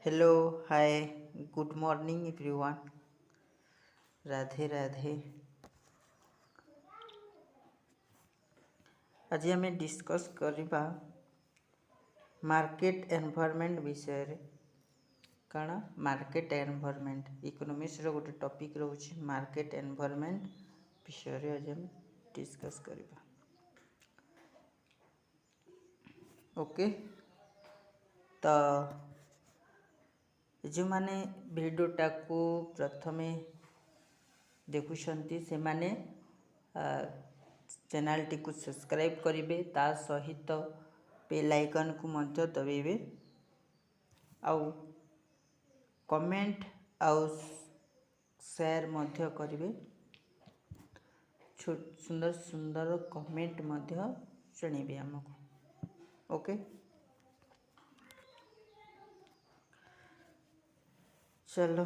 Hello hi good morning everyone. Radhe Radhe. आज आम discuss करवा मार्केट एनवायरनमेंट विषय रे। कण मार्केट एनवायरनमेंट इकोनॉमिक्स रो गोटे टॉपिक रोचे मार्केट एनवायरनमेंट विषय रे आज आम डिस्कस करवा। ओके, तो जो माने वीडियोटा को प्रथमे देखुछंती से माने चैनल टी को सब्सक्राइब करेंगे, ता सहित बेल आइकन को मध्य दबाइबे, आउ कमेंट आउ शेयर मध्य करेंगे। सुंदर सुंदर कमेंट मध्य जणेबे हमको। ओके, चलो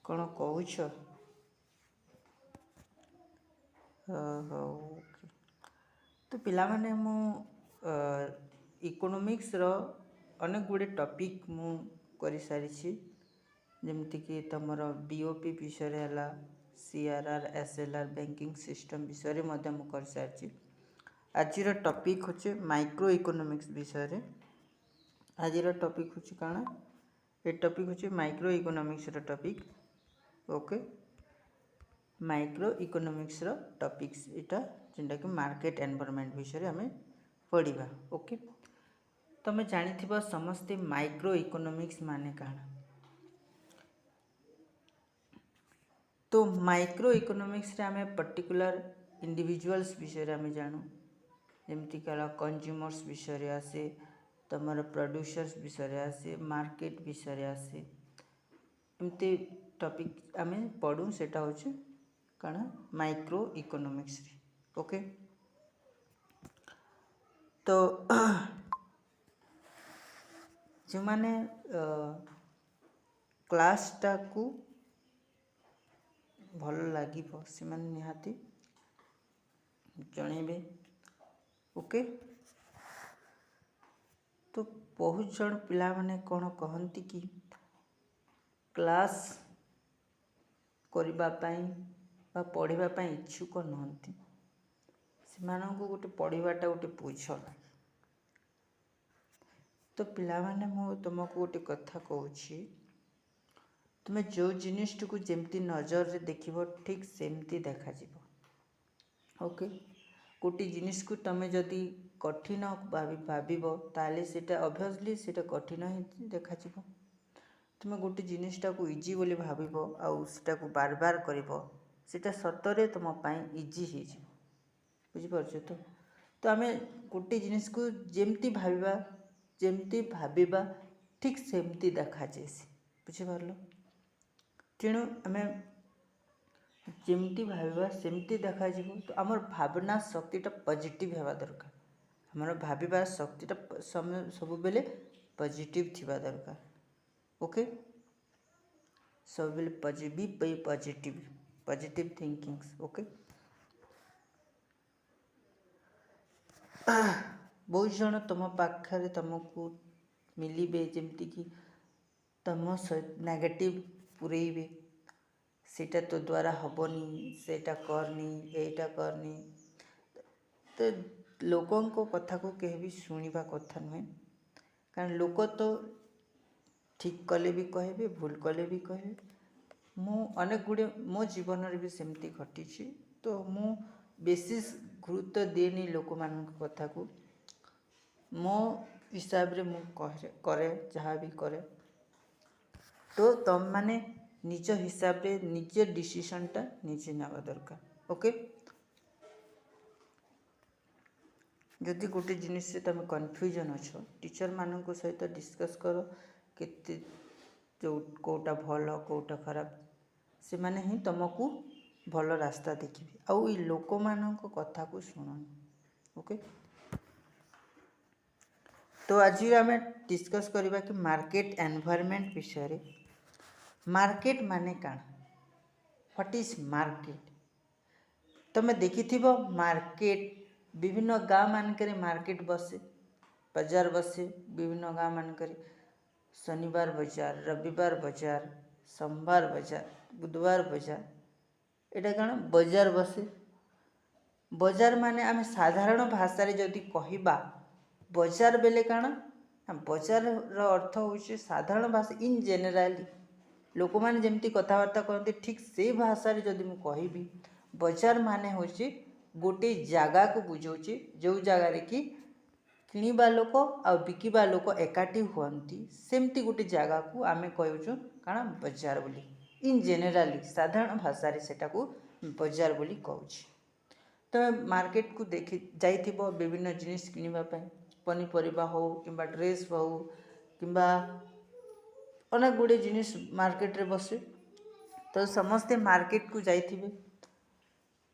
कौन कहूछ? तो पिला माने मु इकोनॉमिक्स रो अनेक गुड़े टॉपिक मु करि सारिछि, जेमति कि तमरो बीओपी विषय है, सीआरआर एसएलआर बैंकिंग सिस्टम विषय मध्य मु कर सारिछि। आज टॉपिक होचे माइक्रो इकोनॉमिक्स विषय रे। आज टॉपिक होचे काना, ये टॉपिक होचे माइक्रो इकोनॉमिक्स रो टॉपिक। ओके, माइक्रो इकोनॉमिक्स रो टॉपिक्स इटा जेंटा कि मार्केट एनवायरनमेंट विषय हमें पढ़िबा। ओके, तमे जानिथिबा समस्ते माइक्रो इकोनॉमिक्स माने काना। तो माइक्रो इकोनॉमिक्स रे हमें पर्टिकुलर इंडिविजुअल्स विषय रे हमें जानू, जेमति कला कंज्यूमर्स विषय रे आसे, तमर प्रोड्यूसर्स विषय रे आसे, मार्केट विषय रे आसे, एमती टॉपिक आमे पढ़ू। सेटा होचे काना माइक्रो इकोनॉमिक्स रे। ओके, तो जो माने क्लासटा को भल लगे से माने निहाती जणेबे। ओके, तो बहुत जन पिला माने कौन कहती कि क्लास करबा पाई बा पढ़िबा पाई इच्छुक नहंती, सेमानंको गोटे पढ़िबाटा गोटे बोझ लागे। तो पिला माने मु तुमको गोटे कथा कहूछि, तुमे जो जिनिस को जेमती नजर रे देखिबो ठीक सेमती देखा जीवो। ओके, गोटे जिनिस को तमे जदि कठिन भाबिबो ताले सेटा ऑब्वियसली सेटा कठिन ही देखा जीवो। तुमे गोटे जिनिसटा को इजी बोली भाबिबो आउ सेटा को बार बार करिबो, सेटा सतरे तुम पाई इजी ही जीवो। बुझि परछो तो? तो आमे गोटे जिनिस को जेमती भाबिबा ठीक सेमती देखा जेसी। बुझि पारलो? तेणु आमे जेमती भाबिबा सेमती देखा जीवो। तो आमर भावना शक्तिटा पॉजिटिव हेबा दरकार। हमर भाबिबा शक्तिटा सब बेले पॉजिटिव थिबा दरकार। ओके, सब बेले पॉजिटिव थिंकिंग्स। ओके, बहुत जन तुम पाखरे तुमको मिलिबे जेमती कि तुम नेगेटिव पुरेइबे, सेटा तो द्वारा हबनी, सेटा करनी, एटा करनी। तो लोकों को कथा को कहीं भी शुणिबा कथा नुहे, कारण लोक तो ठीक कले भी कहबे, भूल कले भी कहबे। मु अनेक गुड़े मो जीवन रे भी सेमती घटी। तो मु बेसिस गुरुत्व देनी लोक मान कथा को। मो हिसाब रे मु करे जहाँ भी करे। तो तुम माने निज हिसाब रे निज डिसीजनटा निजे नेवा दरकार। ओके, जदि गोटे जिनिस से तुम कन्फ्यूजन अच्छो, टीचर मान सहित डिस्कस करो केते जो कोटा भल कोटा खराब, से माने ही तुमको भल रास्ता देखिए। आउ ई लोक मान कथा को शुणनी। ओके, तो आज आम डिस्कस करवा कि मार्केट एनवायरनमेंट विषय रे। मार्केट माने काना, व्हाट इज मार्केट? तुम देखि मार्केट विभिन्न गाँव मानक मार्केट बसे, बजार बसे विभिन्न गाँ मानक शनिवार बजार रविवार बजार सोमवार बजार बुधवार बजार एटा कण बजार बसे बजार माने आम साधारण भाषा जदि कहबा बजार बेले कण बजार अर्थ होची साधारण भाषा इन जेनेराली लोक मैंने जमती कथबार्ता करते ठीक से भाषा जदि मु कहबी बजार माने होची गोटे जगह को बुझाऊँ जो जगार कि किणवा लोक आ बिकिबा लोक एकाठी हुअती सेमती गोटे जगह को आम कहूँ कण बजार बोली इन जेनेराली साधारण भाषा सेटा को बजार बोली कहूँ। तो मार्केट को देखी जाइथिबो विभिन्न जिनिस किनिबा पय पनीपरिबा हो किंबा ड्रेस हो किंबा अनेक गुड़े जिनिस मार्केट रे बसे तो समस्ते मार्केट को जाइथिबे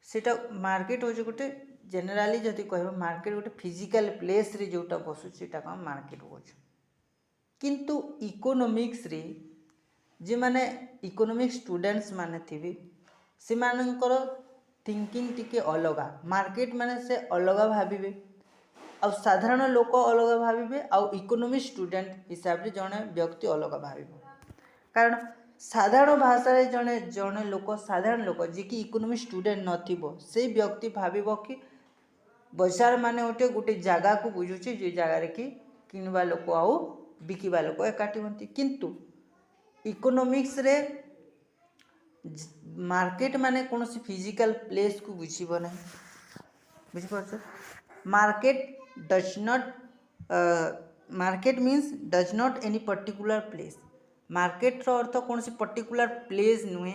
सेटा मार्केट हो गोटे जेनेराली जदि कहबा मार्केट गोटे फिजिकल प्लेस रे जोटा बसुची सेटा कम मार्केट हो किंतु इकोनॉमिक्स रे जे माने इकोनॉमिक स्टूडेंट्स माने थिबे से मानकर थिंकिंग टिके अलगा मार्केट माने से अलगा भाविबे आ साधारण लोक अलग भाविबे आ इकोनॉमिक स्टूडेंट हिसाब से जड़े व्यक्ति अलग भाविबे कारण साधारण भाषा रे जड़े जड़े लोक साधारण लोक जी कि इकोनॉमिक स्टूडेंट नथिबो से व्यक्ति भाविबो कि बजार माने गोटे गोटे जगह को बुझुची जे जगह कि किणवा लोक आउ बिकिबा लोक एकाठी होती किंतु इकोनॉमिक्स रे मार्केट माने कौन फिजिकल प्लेस को बुझीब ना बुझीपार market does not market means does not any particular place market रो अर्थ कौन पर्टिकुलर प्लेस नुहे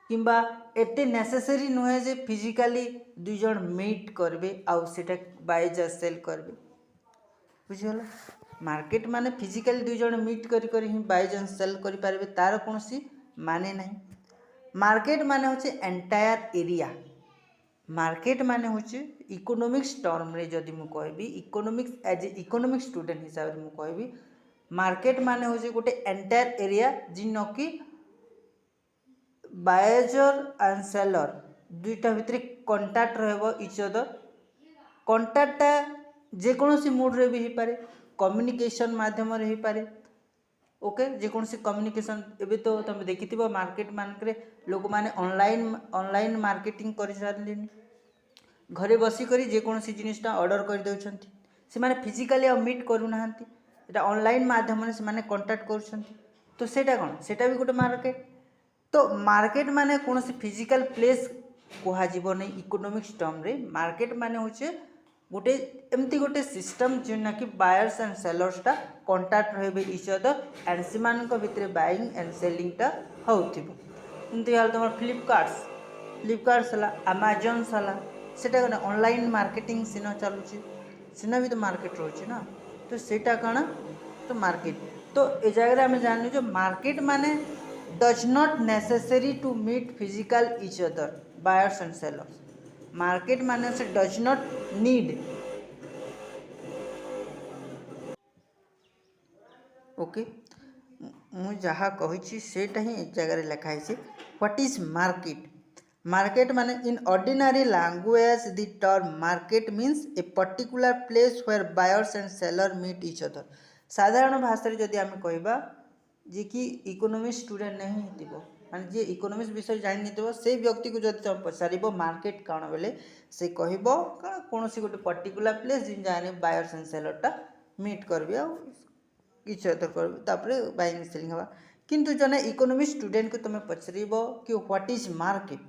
किंबा एते नेसेसरी नुहे जे फिजिकली दुई जन मीट करबे आउ सेटा बाय जा सेल करबे बुझीगला मार्केट माने फिजिकली दुई जन मीट करी ही बाय जा सेल करि पारबे तार कोनसी माने नहीं मार्केट माने होचे एंटायर एरिया मार्केट माने होचे इकोनॉमिक्स टर्म रे जदि मु कहबी economics as a economic student हिसाब रे मु कहबी मार्केट माने होचे गोटे एंटायर एरिया जिन कि बायजर एंड सेलर दुईटा भितर कंटाक्ट रहबो इच अदर कंटाक्टटा जेकोसी मूड रे भी हो पारे कम्युनिकेशन माध्यम रे हो पारे ओके जेकोसी कम्युनिकेशन एबे तो तुम देखि मार्केट मानक लोक माने ऑनलाइन मार्केटिंग कर सारे घरे बसिक जेकोसी जिनिसटा ऑर्डर कर दउछंती से माने फिजिकली मीट करूना एटा ऑनलाइन माध्यम से माने कांटेक्ट करूछंती तो सेटा कोन सेटा भी गोटे मार्केट तो मार्केट माने कौन फिजिकल प्लेस कह जीव नहीं इकोनॉमिक्स टर्म रे मार्केट माने होचे गोटे एमती गोटे सिस्टम जेना कि बायर्स एंड सेलर्सटा कांटेक्ट रहे इच अदर एंड से भितर बाइंग एंड सेलिंगटा होथिबो एमती हाल तुम फ्लिपकार्ट्स है अमेजन है सेटा कौन ऑनलाइन मार्केटिंग सीन चलुची सीना भी तो मार्केट रोचे ना तो सेटा कौन तो मार्केट तो ए जगह आम जान जो मार्केट माने does not necessary to meet physical each other buyers and sellers market माने से does not need ओके मु जहाँ कही सेटा ही एक जगह लिखा है व्हाट इज मार्केट माने in ordinary language the term market means a particular place where buyers and seller meet each other साधारण भाषा जदि आम कहबा जी कि इकोनॉमिक्स स्टूडेंट नहीं थो मान जी इकोनॉमिक्स विषय जान नहीं से व्यक्ति को जब तुम पचार मार्केट कौन बोले से कह कौन गोटे पर्टिकुलर प्लेस जिन जहाँ बायर्स एंड सेलरटा मीट करबे किछ अदर करबे बाइंग सेलिंग हवा किंतु जने इकोनॉमिक्स स्टूडेंट को तुम पचार कि व्हाट इज मार्केट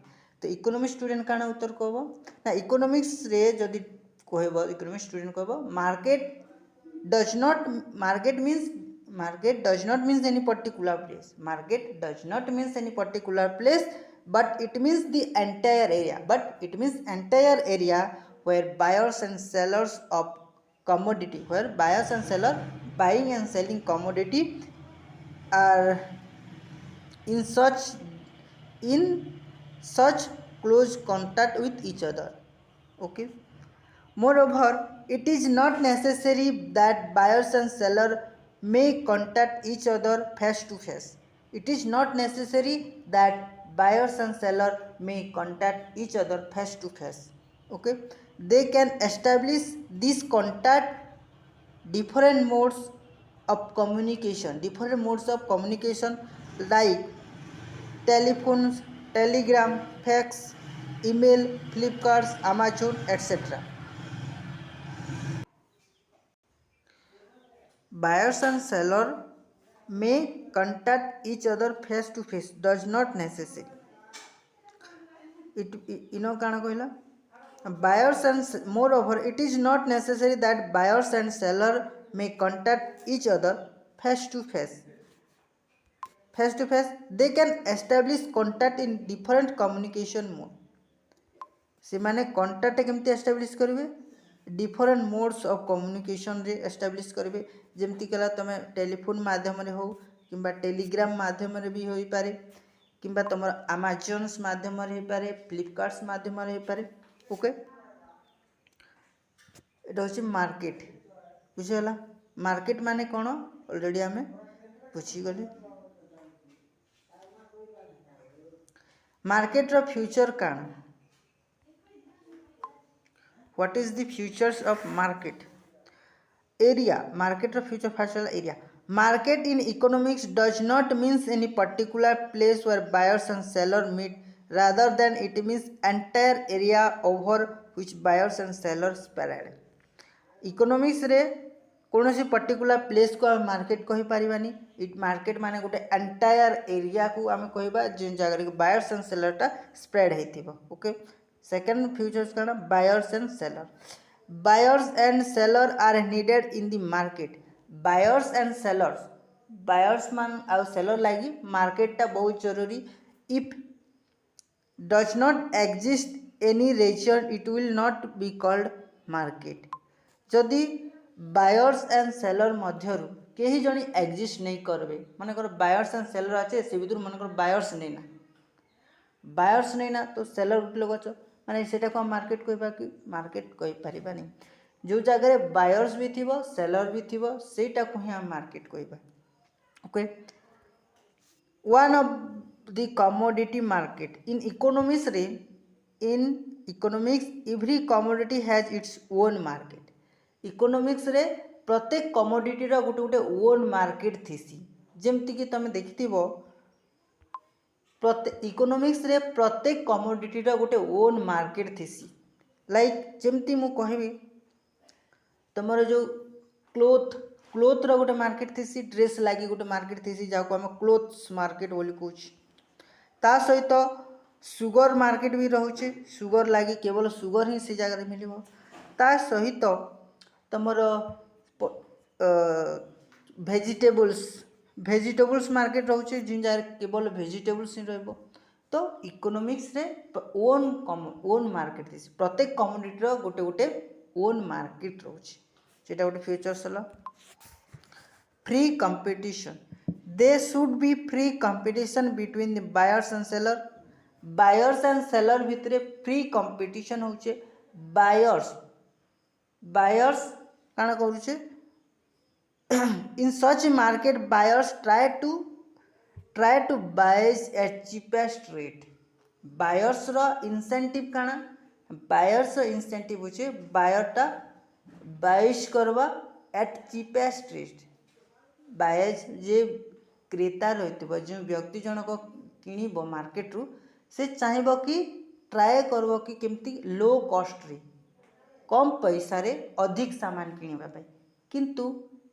तो इकोनॉमिक्स स्टूडेंट काना उत्तर कहब ना इकोनॉमिक्स रे जदि कहब इकोनॉमिक्स स्टूडेंट कहब market does not means any particular place market does not means any particular place but it means the entire area where buyers and sellers of commodity where buyers and seller buying and selling commodity are in such close contact with each other okay moreover it is not necessary that buyers and seller may contact each other face to face. It is not necessary that buyers and seller may contact each other face to face. Okay, they can establish this contact different modes of communication like telephones, telegram, fax, email, Flipkarts, Amazon, etc. Buyers and seller may contact each other face to face, does not necessary. କାଣା କହିଲା? Buyers and moreover, it is not necessary that buyers and seller may contact each other face to face. Face to face, they can establish contact in different communication mode. ସେମାନେ contact କେମିତି establish କରିବେ? Different ମୋଡ୍ସ of କମ୍ୟୁନିକେସନରେ establish କରିବେ। ଯେମିତିକି ହେଲା ତୁମେ telephone ମାଧ୍ୟମରେ ହେଉ କିମ୍ବା ଟେଲିଗ୍ରାମ ମାଧ୍ୟମରେ ବି ହୋଇପାରେ କିମ୍ବା ତୁମର ଆମାଜନ୍ସ ମାଧ୍ୟମରେ ହେଇପାରେ, ଫ୍ଲିପକାର୍ଟସ୍ ମାଧ୍ୟମରେ ହେଇପାରେ। ଓକେ, এটা হচ্ছে মার্কেট। বুঝিগলা? মার্কেট মানে କ'ଣ অলরেডি ଆମେ ବୁଝିଗଲେ। ମାର୍କେଟର ଫ୍ୟୁଚର କ'ଣ? What is the futures of market? Area. Market of future first area. Market in economics does not means any particular place where buyers and sellers meet, rather than it means entire area over which buyers and sellers spread. Economics रे कौनसी particular place को आम market कहि परिबानी। It market माने गोटे entire area को आम कहबा जिन जगह के बायर्स एंड सेलरटा स्प्रेड हेतिबो। ओके, सेकंड फ्यूचर्स काना buyers and seller. Buyers and seller are needed in the market. Buyers and sellers, buyers मान आ सेलर लागी मार्केटटा बहुत जरूरी। If does not exist any reason it will not be called market. जदि buyers and seller मध्यरु केही जणी एग्जिस्ट नहीं करबे, मानकर बायर्स एंड सेलर अच्छे से भितर मानकर बायर्स नहीं ना तो सेलर गुटे लोग अच्छ माने सेटा को मार्केट कहबा कि मार्केट कहि परिबानी। जो जगह बायर्स भी थिबो सेलर भी थिबो सेटा को ही हम मार्केट कहबा। Okay, one of the commodity market in economics रे, in economics every commodity has its own market. Economics रे प्रत्येक कमोडिटी रा गोटे गोटे ओन मार्केट थीसी। जेमती कि तुम देखिथिबो प्रत्येक इकोनॉमिक्स रे प्रत्येक कमोडिटी रा गोटे ओन मार्केट थीसी। लाइक जेमती मु कहबी तुमर जो क्लोथ रा गोटे मार्केट थीसी, ड्रेस लागी गोटे मार्केट थीसी जाको हम क्लोथ्स मार्केट बोली कहूँ। ता सहित सुगर मार्केट भी रोचे, सुगर लगी केवल सुगर ही से जगह मिल। ता सहित तुमर भेजिटेबल्स मार्केट रोचे जिन जगह केवल भेजिटेबल्स ही रहिबो। तो इकोनॉमिक्स रे ओन मार्केट थी। प्रत्येक कमोडिटी रो गोटे गोटे ओन मार्केट रोचे, सेटा गोटे फ्यूचर्स हला। Free competition, they should be free competition between the buyers and seller. Buyers and seller भितरे फ्री कंपटीशन होचे। बायर्स काना करूचे in such market buyers try to buys at cheapest rate. Buyers रो incentive काना, buyers रो incentive होचे बायरटा buys करवा एट चीपेस्ट रेट। बायज जे क्रेता रहितबो जो व्यक्ति जनक किनिबो मार्केट रु से चाहेबो कि ट्राए करबो कि केमती लो कॉस्ट रे कम पैसा रे अधिक सामान किनिबा पाई। किंतु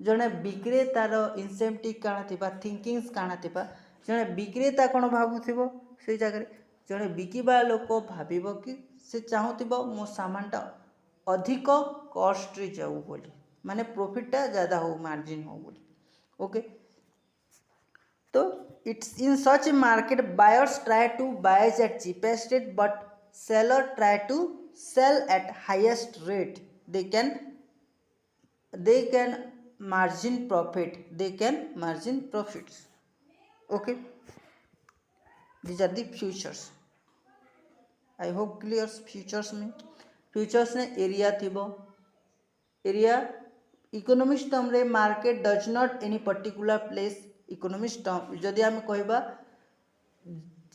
जने विक्रेतार इनसेंटिव काना थिबा, थिंकिंग्स काना थिबा, जने विक्रेता कोन भाबुथिबो से जगह जने बिकिबा लोक भाबिबो कि से चाहुथिबो मो सामानटा अधिक कॉस्ट रे जाऊ बोली, माने प्रॉफिटटा ज्यादा हो, मार्जिन हो बोली। ओके, तो it's in such market buyers try to buys at cheapest rate but seller try to sell at highest rate. They can margin profits. Okay, these are the futures. I hope clear futures में एरिया थिबो। एरिया economics term रे market does not any particular place. Economics term जदि आम कहबा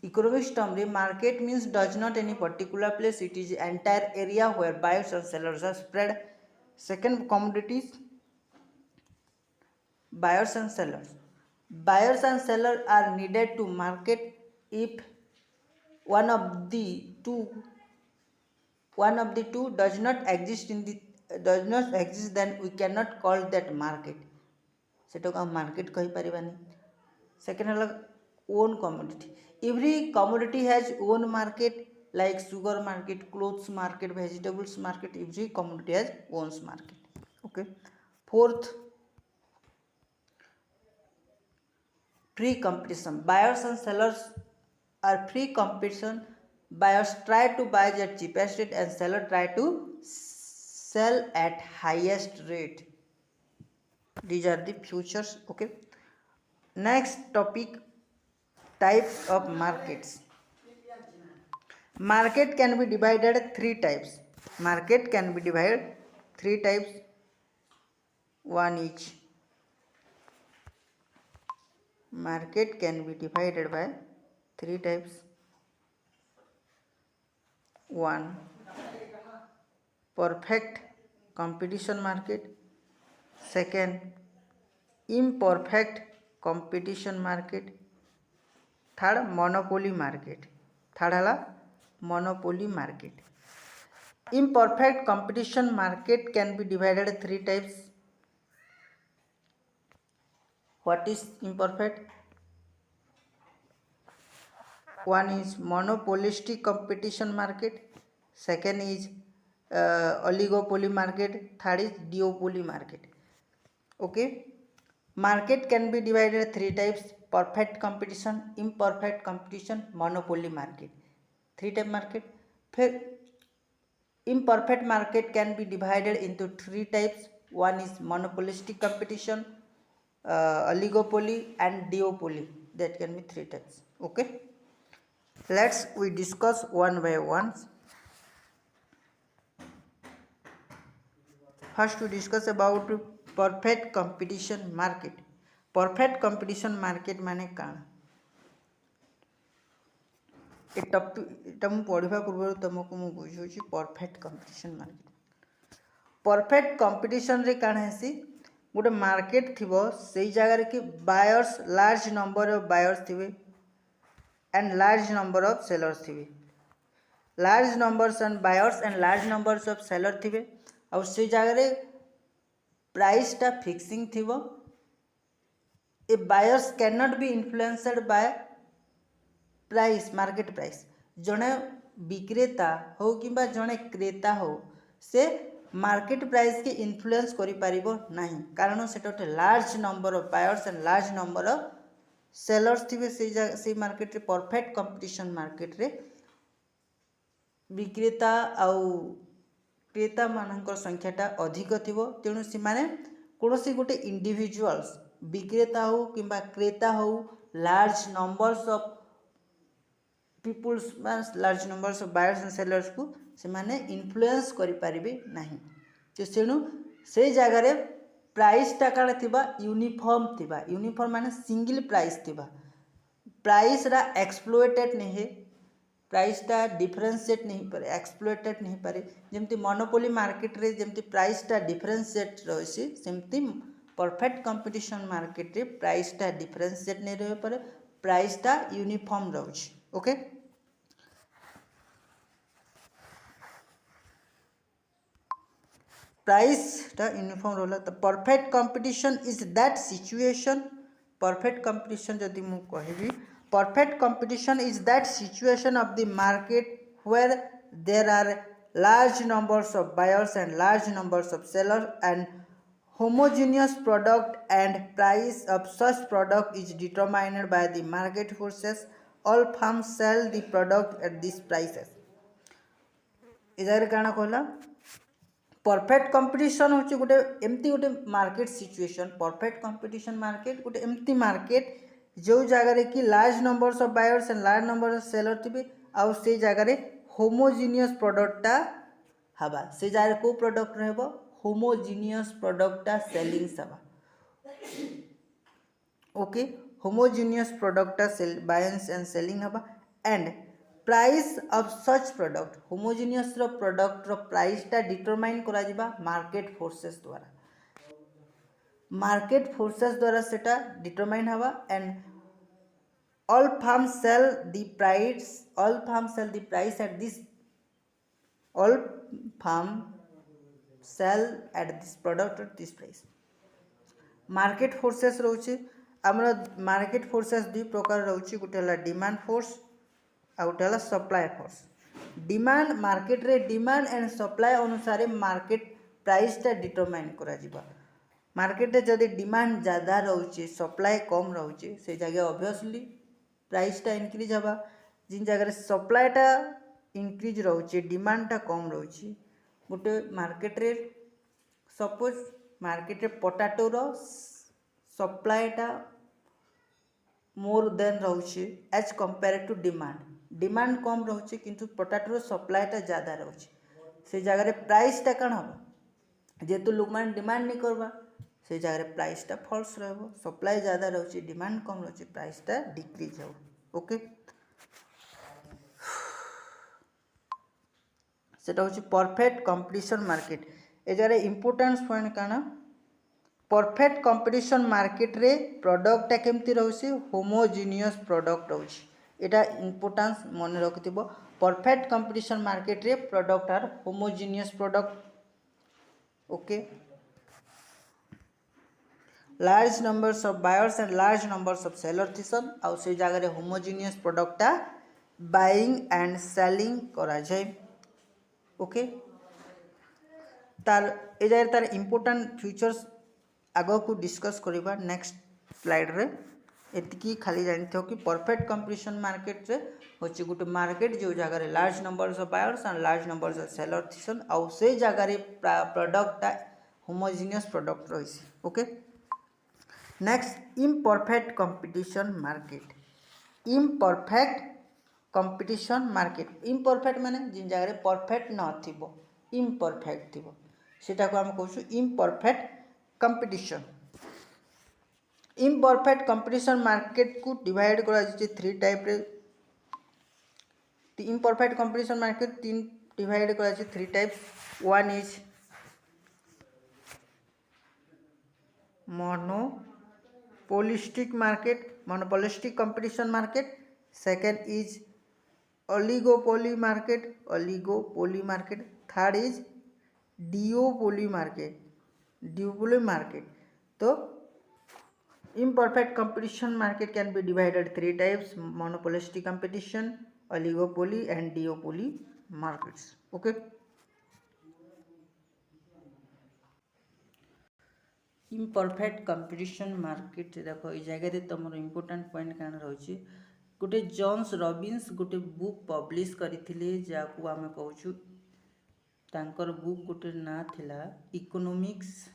economics term रे market means does not any particular place, it is entire area where buyers and sellers are spread. Second commodities buyers and sellers. Buyers and sellers are needed to market. If one of the two does not exist then we cannot call that market. ସେଟାକୁ ଆମେ market କହିପାରିବାନି. Second ହେଲା own commodity. Every commodity has own market, like sugar market, clothes market, vegetables market. Every commodity has own market. Okay. Fourth, free competition. Buyers and sellers are free competition. Buyers try to buy at cheapest rate and seller try to sell at highest rate. These are the futures. Okay. Next topic, types of markets. Market can be divided three types. Market can be divided three types. One each. Market can be divided by three types. One, perfect competition market. Second, imperfect competition market. Third, monopoly market. Third hala monopoly market. Imperfect competition market can be divided three types. What is imperfect? One is monopolistic competition market. Second is oligopoly market. Third is duopoly market. Okay. Market can be divided three types: perfect competition, imperfect competition, monopoly market. Three type market. Imperfect market can be divided into three types. One is monopolistic competition, oligopoly, and duopoly. That can be three types. Okay. Let's we discuss one by one. First, we discuss about perfect competition market. Perfect competition market माने काण? एटा मु पढ़िबा पूर्व तुमको मु बुझौछि perfect competition market. Perfect competition रे काण हेसी गोटे मार्केट थिबो सेई जगह रे कि buyers large number of buyers थिबे and large number of sellers थिबे. Large numbers and buyers and large numbers of seller थिबे और से जगह रे प्राइस टा फिक्सिंग थिबो. A buyers can not be influenced by price, market price. जड़े विक्रेता हो कि जड़े क्रेता हो से मार्केट प्राइस के इन्फ्लुएंस करि परिबो नाही, कारण से गोटे large number of buyers and large number of sellers थिबे से मार्केट रे. परफेक्ट कंपटीशन मार्केट रे विक्रेता आउ क्रेता मानकर संख्याटा अधिक थिबो. तेणु से माने कोनोसी गोटे इंडिविजुअल्स विक्रेता हो कि क्रेता हो large numbers of peoples large numbers of buyers and sellers को से माने इन्फ्लुएंस करि परिबे नाही. तो सेणु से जगह रे प्राइस टा काण थिबा यूनिफॉर्म थिबा. यूनिफॉर्म माने सिंगल प्राइस थिबा. प्राइस रा एक्सप्लोइटेड नहीं है. प्राइस टा डिफरेंशिएट नहीं पारे, एक्सप्लोइटेड नहीं पारे. जेमती मोनोपोली मार्केट रे जेमती प्राइस टा डिफरेंशिएट रहसी सेमती परफेक्ट कंपटीशन मार्केट रे प्राइस टा डिफरेंशिएट नहीं रहे पारे. प्राइस टा यूनिफॉर्म रहउछि. ओके. प्राइस टा यूनिफॉर्म रहला. तो perfect competition is that situation. Perfect competition जदि मु कहबी, perfect competition is that situation of the market where there are large numbers of buyers and large numbers of sellers and homogeneous product and price of such product is determined by the market forces. All firms sell the product at these prices. इधर काना कहला perfect competition होची गोटे एमती गोटे market situation. Perfect competition market गोटे एमती market जो जगह रे कि large numbers of buyers and large number of seller थिबे आउ से जगह रे होमोजीनियस प्रोडक्टटा हबा. से जगह रे को प्रोडक्ट रहबो होमोजीनियस प्रोडक्टटा सेलिंग हबा. ओके. होमोजीनियस प्रोडक्टटा सेल बायर्स एंड सेलिंग हबा and price of such product homogeneous रो प्रोडक्ट रो प्राइस टा डिटरमाइन करा जिबा मार्केट फोर्सेस द्वारा. मार्केट फोर्सेस द्वारा सेटा डिटरमाइन हवा and all firms sell the price at this all firm sell at this product at this price. Market forces रोचे आमर मार्केट फोर्सेस दुई प्रकार रोचे गोटे हला डिमांड फोर्स आ गोटे हला सप्लाई फोर्स. डिमांड मार्केट रे डिमांड एंड सप्लाई अनुसार मार्केट प्राइस टा डिटरमाइन करा जिबा. मार्केट रे जदि डिमांड ज़्यादा रोचे सप्लाई कम रोचे से जगह ऑब्वियसली प्राइसटा इनक्रीज हवा. जिन जगह सप्लाईटा इनक्रीज रोचे डिमांडटा कम रोचे गोटे मार्केट रे सपोज मार्केट रे पोटाटोर सप्लाईटा मोर देन रोचे एज कंपेयर टू डिमांड कम रोचे किंतु पोटाटोर सप्लाईटा ज़्यादा रोचे से जगह प्राइसटा कौन हम जेहेतु लोक मैंने डिमांड नहीं करवा से जगह प्राइसटा फॉल्स रहो. सप्लाई ज़्यादा रोचे डिमांड कम रोचे प्राइसटा डिक्रीज हो. ओके सेटा होची परफेक्ट कंपटीशन मार्केट. ए जरे इंपोर्टेंस पॉइंट काना परफेक्ट कंपटीशन मार्केट रे प्रोडक्टटा केमती रहउसी होमोजिनियस प्रोडक्ट रहउची. एटा इंपोर्टेंस मन रखिथिबो. परफेक्ट कंपटीशन मार्केट रे product are homogeneous product. Okay large numbers of buyers and large numbers of seller थिसन आउ से जगह रे होमोजिनियस प्रोडक्टटा बाइंग एंड सेलिंग करा जाय. ओके तार ए जाय तार इंपोर्टेंट फीचर्स आगो को डिस्कस करिबा नेक्स्ट स्लाइड रे. एतिकी खाली जानथो कि परफेक्ट कंपटीशन मार्केट रे होची गुटे मार्केट जो जगह रे large numbers of buyers and large numbers of seller थिसन आउ से जगह रे प्रोडक्टटा होमोजिनियस प्रोडक्ट रहिसी. Okay next imperfect competition market. Imperfect competition market imperfect माने जिन जगह रे परफेक्ट न थिबो इम्परफेक्ट थिबो सेटा को हम कहू imperfect competition. Imperfect competition market को डिवाइड करा जाय थ्री टाइप रे. इम्परफेक्ट कंपटीशन मार्केट तीन डिवाइड करा जाय three type. One is monopolistic market monopolistic competition market. Second is oligopoly market. Third is duopoly market. तो imperfect competition market can be divided three types: monopolistic competition, oligopoly and duopoly markets. Okay imperfect competition market देखो ये जगह तुम important point क्या रही गोटे Joan Robinson गोटे book publish करथिले जाकू आमे कहूछु तांकर बुक गोटे ना थिला economics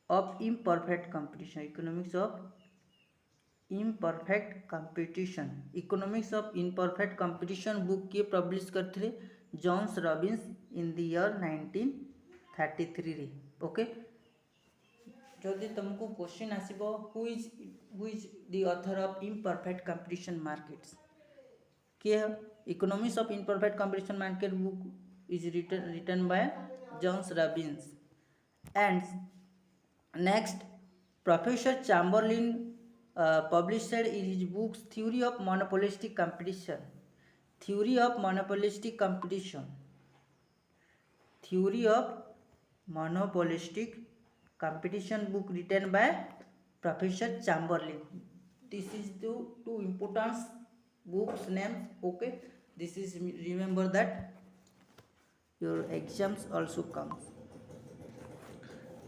of imperfect competition. Economics of imperfect competition book के पब्लिश करथिले Joan Robinson in the year 1933 रे. ओके जदि तुमको क्वेश्चन आसीबो who is the author of imperfect competition markets के economics of imperfect competition market book is written by Joan Robinson. And next professor Chamberlin published in his books theory of monopolistic competition book written by Professor Chamberlain. This is two important books names. Okay this is remember that your exams also comes.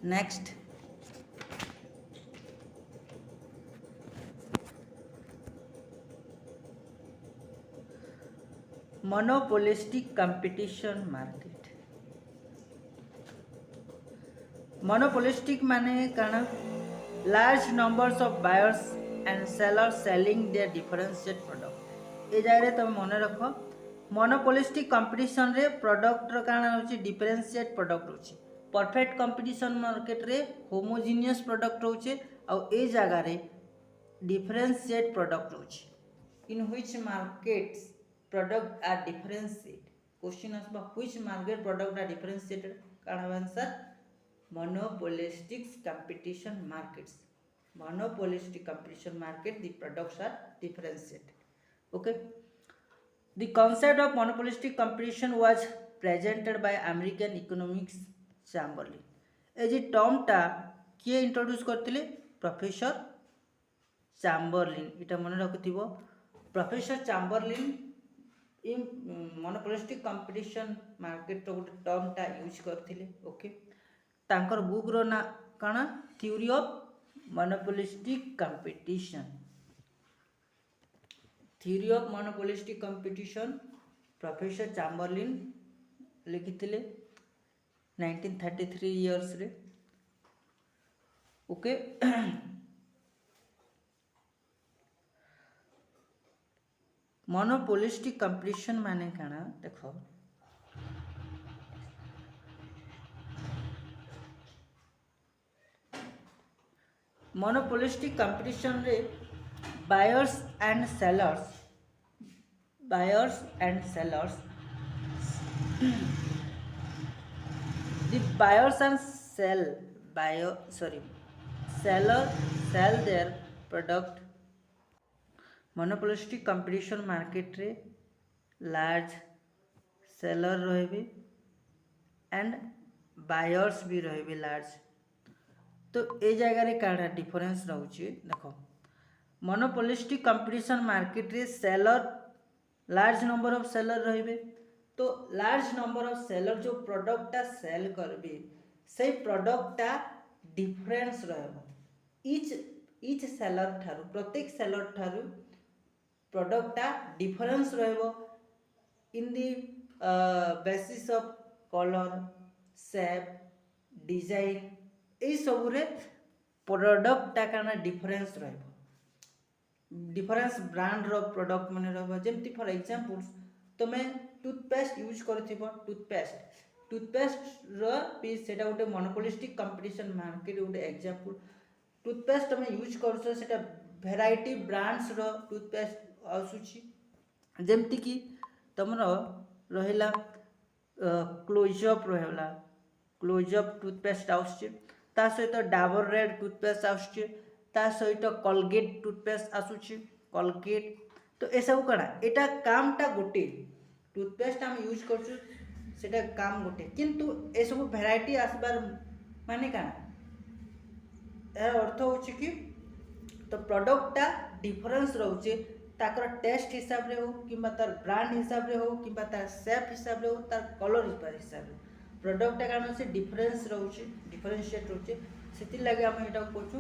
Next monopolistic competition market. Monopolistic माने काना large numbers of buyers and sellers selling their differentiate product. ए जाय रे तुम मन रख monopolistic competition रे product रो काना होची डिफरेंशिएट प्रोडक्ट होची. परफेक्ट कंपटीशन मार्केट रे होमोजिनियस प्रोडक्ट होची आ ए जगह रे डिफरेंशिएट प्रोडक्ट होची. In which markets product are differentiate. Question आसबा which market product are differentiated काना answer monopolistic competition markets. Monopolistic competition market, the products are differentiated. Okay. The concept of monopolistic competition was presented by American economics Chamberlain. ए जी term टा किए introduce करथिले? Professor Chamberlin. इटा मन रखिथिबो. Professor Chamberlin in monopolistic competition market रो गोटे टर्म टा यूज करथिले. ओके. तांकर बुक रो ना काना? Theory of monopolistic competition. Theory of monopolistic competition professor Chamberlin लिखिथिले 1933 इयर्स रे. ओके. मोनोपोलिस्टिक कंपटीशन माने काना देखो. मोनोपोलिस्टिक कंपटीशन रे buyers and sellers the buyers and seller sell their product. Monopolistic competition market रे लार्ज सेलर रहे and buyers भी रहे लार्ज. तो ए जगह काना डिफरेंस रोचे देखो. मोनोपोलिस्टिक कंपटीशन मार्केट रे seller large number of seller रहे. तो लार्ज नंबर ऑफ सेलर जो प्रोडक्ट टा सेल करबे से प्रोडक्ट टा डिफरेंस रहबो. इच सेलर ठारू प्रत्येक सेलर ठारू प्रोडक्ट टा डिफरेंस रहबो in the basis of colour shape design ए सब रे प्रोडक्ट टा काना डिफरेंस रहबो. डिफरेंस ब्रांड रो प्रोडक्ट माने रहबो. जेमति फॉर एग्जांपल तमे टूथपेस्ट यूज करथिबो. टूथपेस्ट रो पीस सेटा गोटे मोनोपोलिस्टिक कंपटीशन मार्केट गोटे एग्जांपल. टूथपेस्ट तमे यूज करछो सेटा वैरायटी ब्रांड्स रो टूथपेस्ट आसुची. जेमति कि तमरो रहिला क्लोजअप रहला. क्लोजअप टूथपेस्ट आसुची. ता सहित डाबर रेड टूथपेस्ट आसुची. ता सहित कोलगेट टूथपेस्ट आसुची. कोलगेट. तो ए सब कणा एटा काम टा गोटे टूथपेस्ट हम यूज करछु सेटा काम गोटे किंतु ए सब वैरायटी आसबार माने काना ए अर्थ होछि कि तो प्रोडक्ट टा डिफरेंस रहउचे ताकर टेस्ट हिसाब रे हो किबा तार ब्रांड हिसाब रे हो किबा तार शेप हिसाब रे हो तार कलर हिसाब रे प्रोडक्ट टा काना से डिफरेंस रहउचे डिफरेंशिएट रहउचे. सेति लागि हम एटा कहछु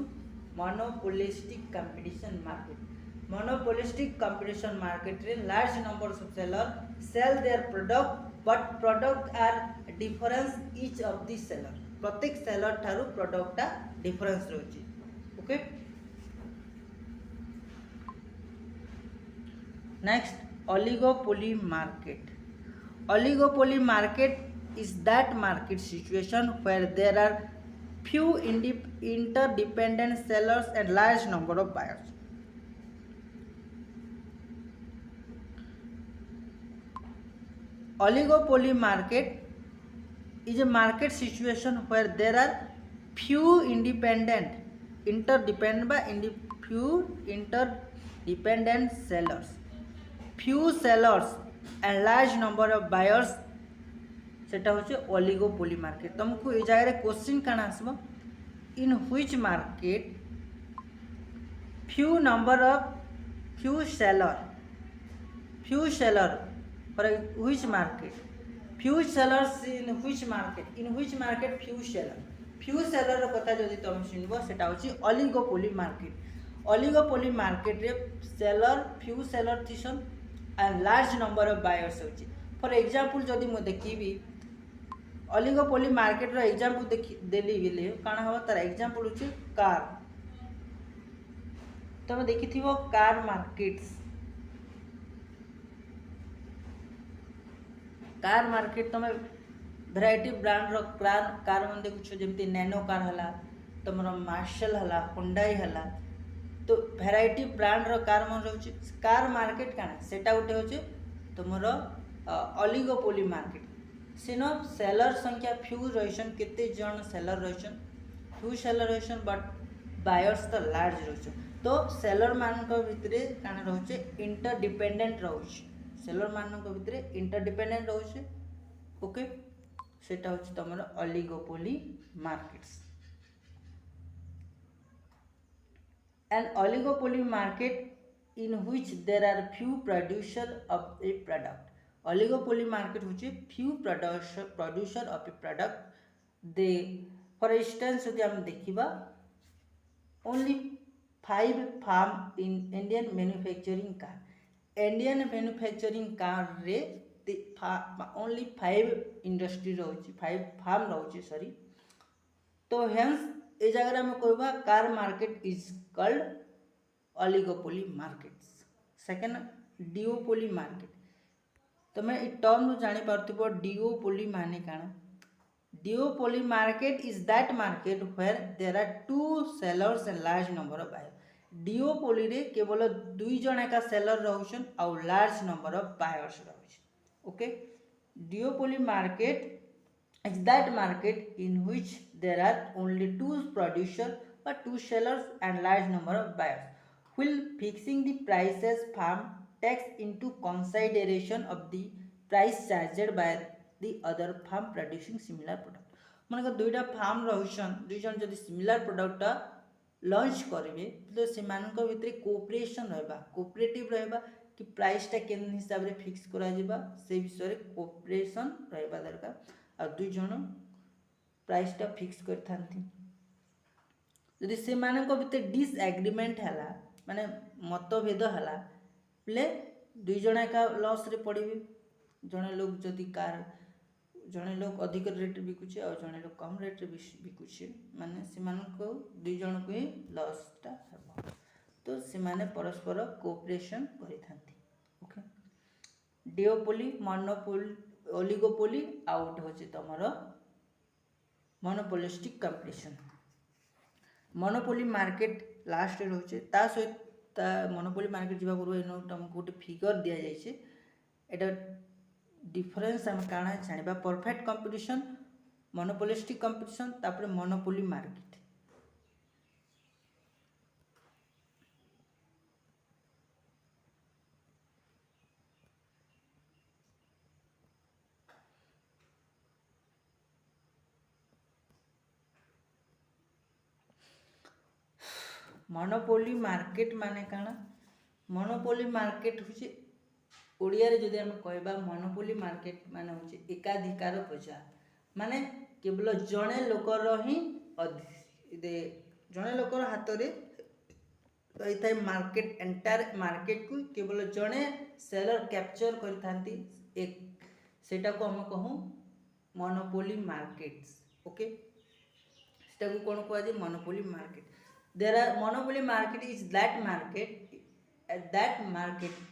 monopolistic competition market. Monopolistic competition market रे large numbers of seller sell their product but product are difference each of the seller. प्रत्येक सेलर ठारू प्रोडक्ट टा डिफरेंस रहउची. Okay. Next oligopoly market. Oligopoly market is that market situation where there are few interdependent sellers and large number of buyers. Oligopoly market is a market situation where there are few interdependent sellers, few sellers and large number of buyers. सेटा होचे oligopoly market. तुमको ए जगह रे question काना आसबो in which market few seller for which market few sellers in which market few seller रो कथा जदि तुम सुनबो सेटा होची ओलिगोपोली मार्केट. ओलिगोपोली मार्केट रे सेलर few seller थिसन and large number of buyers होची. फॉर एग्जांपल जदि मो देखिबी ओलिगोपोली मार्केट रो एग्जांपल देली बिले काना हो तार एग्जांपल होची कार. तुम देखिथिबो कार मार्केट्स. कार मार्केट तुम वैरायटी ब्रांड रो कार मन देखुछ जेमति नैनो कार हला तुमरो मार्शल हला हुंडई हला. तो वैरायटी ब्रांड रो कार मन रहउची. कार मार्केट काना सेटा उठे होचे तुमरो ओलिगोपोली मार्केट. सेन सेलर संख्या फ्यू रहीछन केते जन सेलर रहीछन फ्यू सेलर रहीछन बट बायर्स तो लार्ज रहीछन तो सेलर मानक भितरे काना रहउचे इंटरडिपेंडेंट रहउचे सेलर मानक भितरे इंटरडिपेंडेंट रहउचे ओके सेटा होची तमरो oligopoly markets an oligopoly market in which there are few producer of a product oligopoly market होची few producer of a product they for instance यदि हम देखिबा only 5 farm in Indian manufacturing car Indian manufacturing car रे only 5 industry रहउची 5 farm रहउची sorry तो hence ए जगह में कहबा car market is called oligopoly markets second duopoly market तमे ई टर्म जानि पारथिबो डिओपोली माने काना duopoly market is that market where there are two sellers and large number of buyers duopoly रे केवल दुई जण एका सेलर रहउछन आ लार्ज नंबर ऑफ बायर्स रहउछन okay duopoly market is that market in which there are only two producers or two sellers and large number of buyers. While fixing the prices farm takes into consideration of the price charged by the other farm producing similar product. मानक दुईटा farm रहुछन दुई जन जदि similar product launch करेंगे तो सेमानक भितरे cooperation रहबा cooperative रहबा कि प्राइसटा केन हिसाब रे फिक्स करा जिबा से विषय रे कोऑपरेशन रहबा दरकार आ दुई जन प्राइसटा फिक्स करथांती यदि से मानक भितर डिसएग्रीमेंट हला माने मतभेद हला प्ले दुई जन का लॉस रे पड़िबे जने लोग जदि कार जने लोग अधिक रेट बिकुचे और जने लोग कम रेट रे बिकुचे माने से मानक दुई जन को ही लॉसटा हबो तो से माने परस्पर कोऑपरेशन करिथांती okay duopoly monopoly oligopoly out होची तमरो monopolistic competition monopoly market last रे होचे ता सहित मोनोपोली मार्केट जीवा पूर्व एनो तुमको गोटे फिगर दिया जाइछे एटा डिफरेंस हम काना जानिबा परफेक्ट कंपटीशन मोनोपोलिस्टिक कंपटीशन तापर मोनोपोली मार्केट मोनोपोली मार्केट माने काना मोनोपोली मार्केट होची ओडिया रे जदि हम कहबा मोनोपोली मार्केट माने होची एकाधिकार बजार माने केवल जणे लोकर ही जणे लोकर हाथ रे रही मार्केट एंटायर मार्केट को केवल जणे सेलर कैप्चर करथांती एक सेटा को हम कहू मोनोपोली मार्केट्स ओके सेटा को कोन कहै जे monopoly market there are monopoly market is that market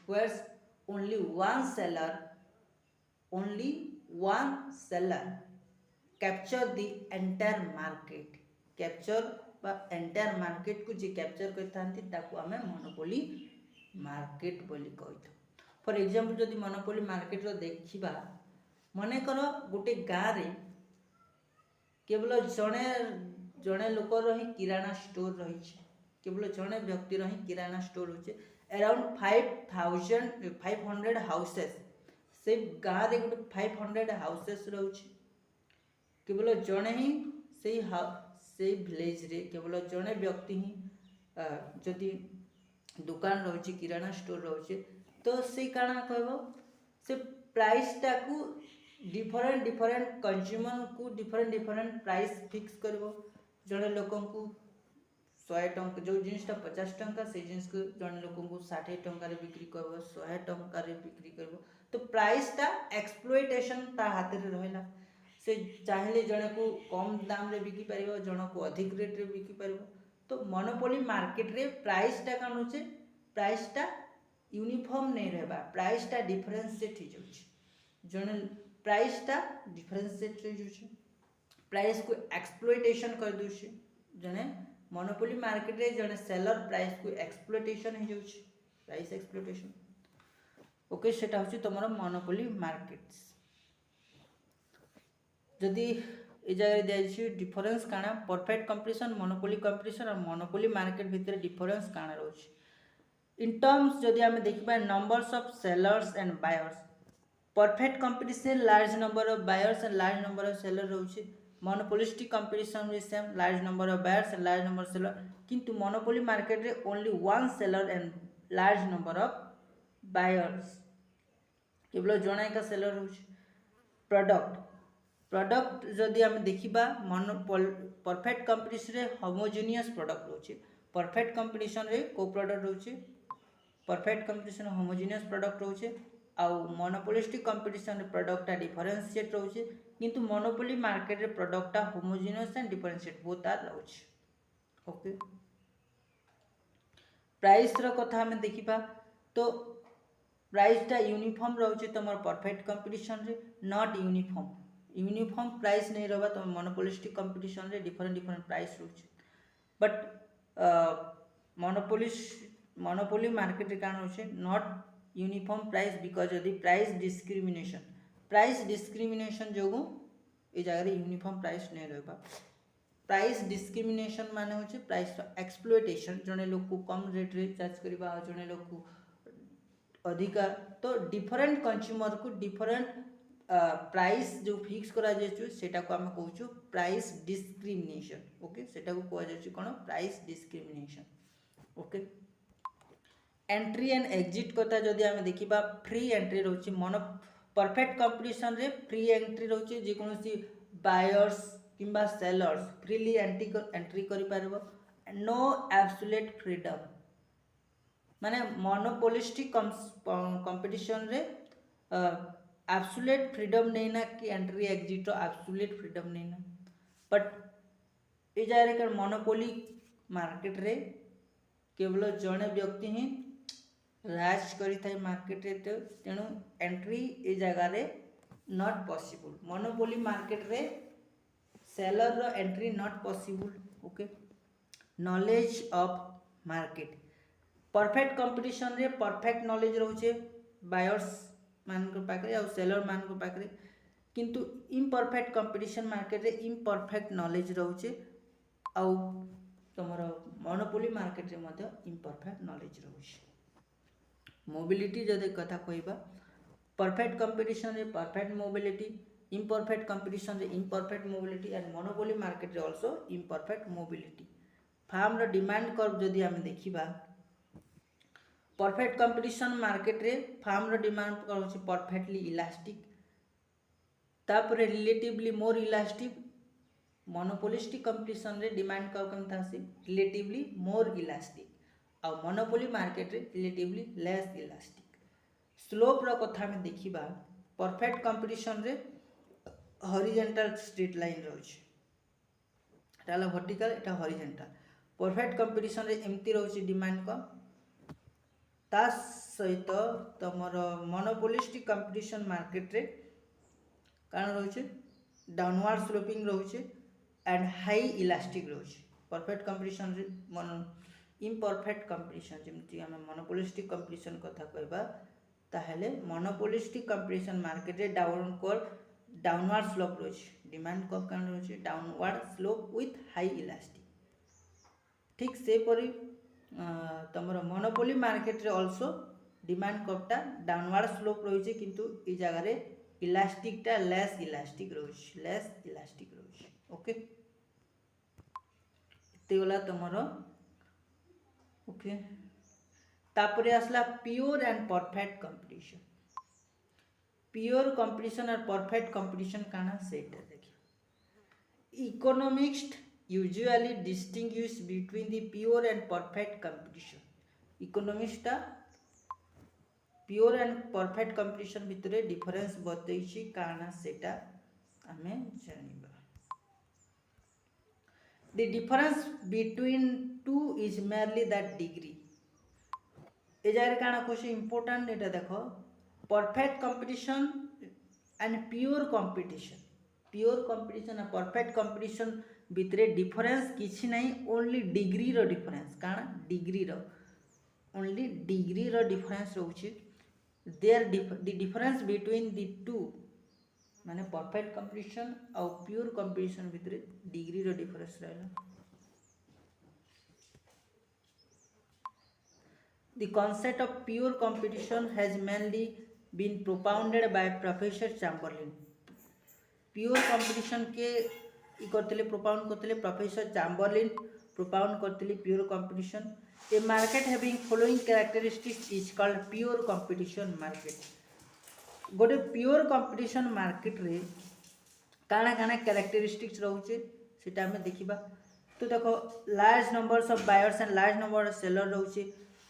where only one seller capture the entire market capture बा entire market को जे कैप्चर करथांती ताको हमें मोनोपोली मार्केट बोली कहैत फॉर एग्जांपल जदि मोनोपोली मार्केट रो देखिबा मने करो गोटे गाँ रे केवल जणे लोकर ही किराना स्टोर रही केवल जणे व्यक्ति ही किराना स्टोर होचे अराउंड 500 हाउसेस से गाँ रे गोटे 500 हाउसेस रहउची केवल जणे ही से विलेज रे केवल जणे व्यक्ति ही जदि दुकान रहउची किराना स्टोर रहउची तो से काना कहबो से प्राइस टा को डिफरेंट कंज्यूमर को डिफरेंट प्राइस फिक्स करबो जड़े लोक 100 टंका जो जिनटा 50 टंका से जिनस को जड़े लोक 60 टंका बिक्री कर 100 टंका बिक्री कर तो प्राइसटा एक्सप्लोइटेशन ता हाथ रे रहला से चाहिले जड़े को कम दाम रे बिकी पारिबो जण को अधिक रेट रे बिकी पारिबो तो मोनोपोली मार्केट रे प्राइसटा कान होचे प्राइसटा यूनिफॉर्म नहीं रहबा प्राइसटा डिफरेंशिएट हो जाउची जण प्राइसटा डिफरेंशिएट हो जाउची प्राइस को एक्सप्लोइटेशन कर दूची जने मोनोपोली मार्केट रे जने सेलर प्राइस को एक्सप्लोइटेशन हो जाउची प्राइस एक्सप्लोइटेशन ओके सेटा होची तमरो मोनोपोली मार्केट्स जदि ए जगह दिखाई डिफरेन्स काଣା परफेक्ट कंपटीशन मोनोपोली कंपटीशन और मोनोपोली मार्केट भितर डिफरेन्स काଣା रोचे इन टर्म्स जदि आम देखा numbers of sellers and buyers perfect competition large number of buyers and large number of seller रोचे मोनोपोलिस्टिक कंपटीशन भी same large number of buyers and large number of seller किंतु monopoly market रे only one seller and large number of buyers केवल जणा एक seller रोचे product product जदि आम देखा परफेक्ट कंपटीशन रे होमोजेनियस प्रोडक्ट रोचे परफेक्ट कंपटीशन रे को प्रोडक्ट रोचे परफेक्ट कंपटीशन होमोजेनियस प्रोडक्ट रोचे आउ मोनोपोलिस्टिक कंपटीशन रे प्रोडक्ट डिफरेंशिएट रोचे किंतु मोनोपोली मार्केट रे product homogeneous and differentiate both are रोचे ओके प्राइस रो कथा हम देखिबा तो प्राइस टा यूनिफॉर्म रोचे तमर परफेक्ट कंपटीशन रे नॉट यूनिफॉर्म प्राइस नहीं रहा तो मोनोपोलिस्टिक कंपटीशन रे डिफरेंट प्राइस रोचे बट मोनोपोली मार्केट रे कान होचे नॉट यूनिफॉर्म प्राइस बिकॉज यदि प्राइस डिस्क्रिमिनेशन जोगु ए जगह यूनिफॉर्म प्राइस नहीं रहबा प्राइस डिस्क्रिमिनेशन माने होचे प्राइस एक्सप्लॉयटेशन जने लोग को कम रेट रे चार्ज करबा आ जने लोग को अधिका तो डिफरेंट कंज्यूमर को डिफरेंट प्राइस जो फिक्स करा जायछु सेटा को हम कहूछु प्राइस डिस्क्रिमिनेशन ओके सेटा को कहै जायछु कोन price discrimination okay entry and exit कथा जदि हम देखिबा फ्री एंट्री रहउछि मोनो परफेक्ट कंपटीशन रे फ्री एंट्री रहउछि जे कोनोसी बायर्स किंबा सेलर्स फ्रीली एंट्री करि पारबो नो एब्सोल्यूट फ्रीडम माने मोनोपोलिस्टिक कंपटीशन रे एब्सोल्यूट फ्रीडम नहीं ना कि एंट्री एग्जिट एब्सोल्यूट फ्रीडम नहीं ना बट ए जाय मोनोपोली मार्केट रे केवल जड़े व्यक्ति ही राज करी मार्केट रे तेणु एंट्री ए जगह रे नॉट पॉसिबल मोनोपोली मार्केट रे सेलर रो entry not possible okay knowledge of market perfect competition रे परफेक्ट नॉलेज रोचे बायर्स मान को पाकरे और सेलर मान को पाकरे किंतु इम्परफेक्ट कंपटीशन मार्केट रे इम्परफेक्ट नॉलेज रोचे आउ तमरो मोनोपोली मार्केट रे मध्य इम्परफेक्ट नॉलेज रोचे मोबिलिटी जदि कथा कहबा परफेक्ट कंपटीशन रे परफेक्ट मोबिलिटी इम्परफेक्ट कंपटीशन रे imperfect mobility and monopoly market रे आल्सो इम्परफेक्ट मोबिलिटी फार्म रो डिमांड कर्व जदि हम देखिबा परफेक्ट कंपटीशन मार्केट रे फार्म रो डिमांड कर्व होछि परफेक्टली इलास्टिक तापरे रिलेटिवली मोर इलास्टिक मोनोपोलिस्टिक कंपटीशन रे डिमांड कर्व केमता आसी रिलेटिवली मोर इलास्टिक और मोनोपोली मार्केट रे रिलेटिवली लेस इलास्टिक स्लोप रो कथा में देखिबा परफेक्ट कंपटीशन रे हॉरिजॉन्टल स्ट्रेट लाइन रहउछि एटा वर्टिकल एटा हॉरिजॉन्टल परफेक्ट कंपटीशन रे एमती रहउछि डिमांड का ता सहित तमर मोनोपोलिस्टिक कंपटीशन मार्केट रे कान रहउछि डाउनवर्ड स्लोपिंग रहउछि एंड हाई इलास्टिक रहउछि परफेक्ट कंपटीशन रे इम्परफेक्ट कंपटीशन जेमती हम मोनोपोलिस्टिक कंपटीशन कथा कहबा ताहेले मोनोपोलिस्टिक कंपटीशन मार्केट रे डाउनवर्ड स्लोप रहउछि डिमांड कर्व कान रहउछि downward slope with high elastic ठीक से परि तमर मोनोपोली मार्केट रे आल्सो डिमांड कर्वटा डाउनवर्ड स्लोप रही किंतु ई जगह रे इलास्टिकटा लेस इलास्टिक रही ओके इते गला तमर ओके तापरे आसला pure and perfect competition pure competition और परफेक्ट कंपटीशन काना सेटा देखि economist usually distinguish between the pure and perfect competition economist pure and perfect competition भितरे डिफरेंस बतैछि काना सेटा हमें जानिबा the difference between two is merely that degree ए जारे काना कोशी इंपोर्टेंट एटा देखो perfect competition and pure competition और परफेक्ट कंपटीशन भितरे डिफरेंस किछि नहीं ओनली डिग्री रो डिफरेंस काना डिग्री रो ओनली डिग्री रो डिफरेंस रहउछि there the difference between the two माने परफेक्ट कंपटीशन और प्योर कंपटीशन भितर डिग्री रो डिफरेंस रहला। The concept of pure competition has mainly been propounded by Professor Chamberlain. Pure competition के करते propound करते प्रोफेसर चैम्बरलिन propound करते pure competition. A market having following characteristics is called pure competition market. गोटे pure competition market रे काना काना characteristics रोचे सेटा हमें देखिबा। तो देखो large numbers of buyers and large number of seller रोचे,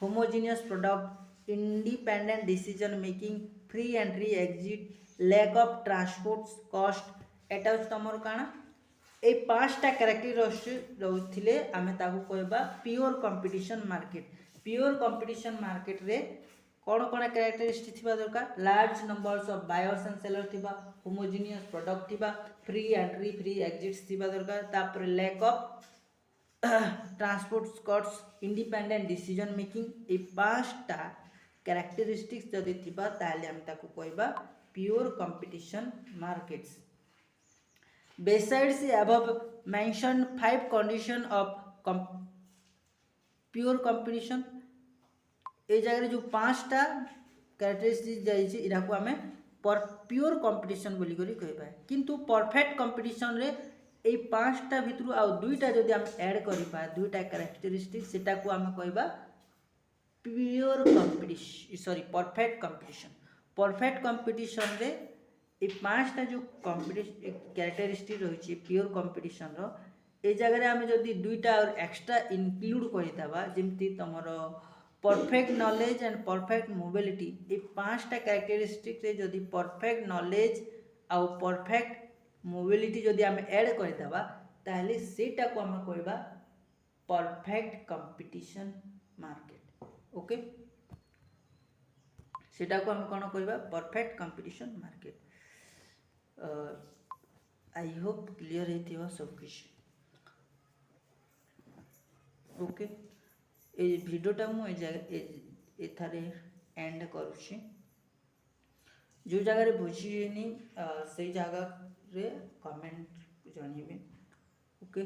homogeneous product, independent decision making, free entry exit, lack of transport cost एटा तमर काना ए पांचटा कैरेक्टरिस्टिक्स रोथिले आमे ताकू कहबा pure competition market. Pure competition market रे कौन कौन कैरेक्टरिस्टिक थिबा दरकार, large numbers of buyers and seller थिबा, होमोजेनियस प्रोडक्ट थिबा, फ्री एंट्री फ्री एग्जिट्स थिबा दरकार, तापर lack of transport costs, independent decision making. ए पांचटा कैरेक्टरिस्टिक्स जदि थिबा ताले हम ताकू कहबा pure competition markets. Besides the above mentioned 5 conditions of pure competition, ए जगह जो 5टा कैरेक्टरिस्टिक्स जाइए इरा को आमे प्योर कंपटीशन बोली करी कहबा। किंतु परफेक्ट कंपटीशन रे ए 5टा भितरु आ दुईटा जदि हम ऐड करिपा दुईटा कैरेक्टरिस्टिक्स सेटा को आमे कहबा pure competition sorry perfect competition. Perfect competition रे ए 5टा जो कैरेक्टरिस्टिक रही प्योर कंपटीशन रो ए जगह आमे जदि दुईटा और एक्स्ट्रा इंक्लूड करिताबा जेमती तमरो perfect knowledge and perfect mobility. ए 5टा कैरेक्टरिस्टिक रे जदि परफेक्ट नॉलेज आउ परफेक्ट मोबिलिटी जदि आमे ऐड करिताबा ताहले सेटा को आमे कहबा परफेक्ट कंपटीशन मार्केट। ओके सेटा को आमे कोन कहबा perfect competition market. I hope clear है सब किछ। ओके ए भिडियोटा मुझे एथारे एंड करुछि। जो जगह बुझीनी से जगह रे कमेंट जानइबे। ओके।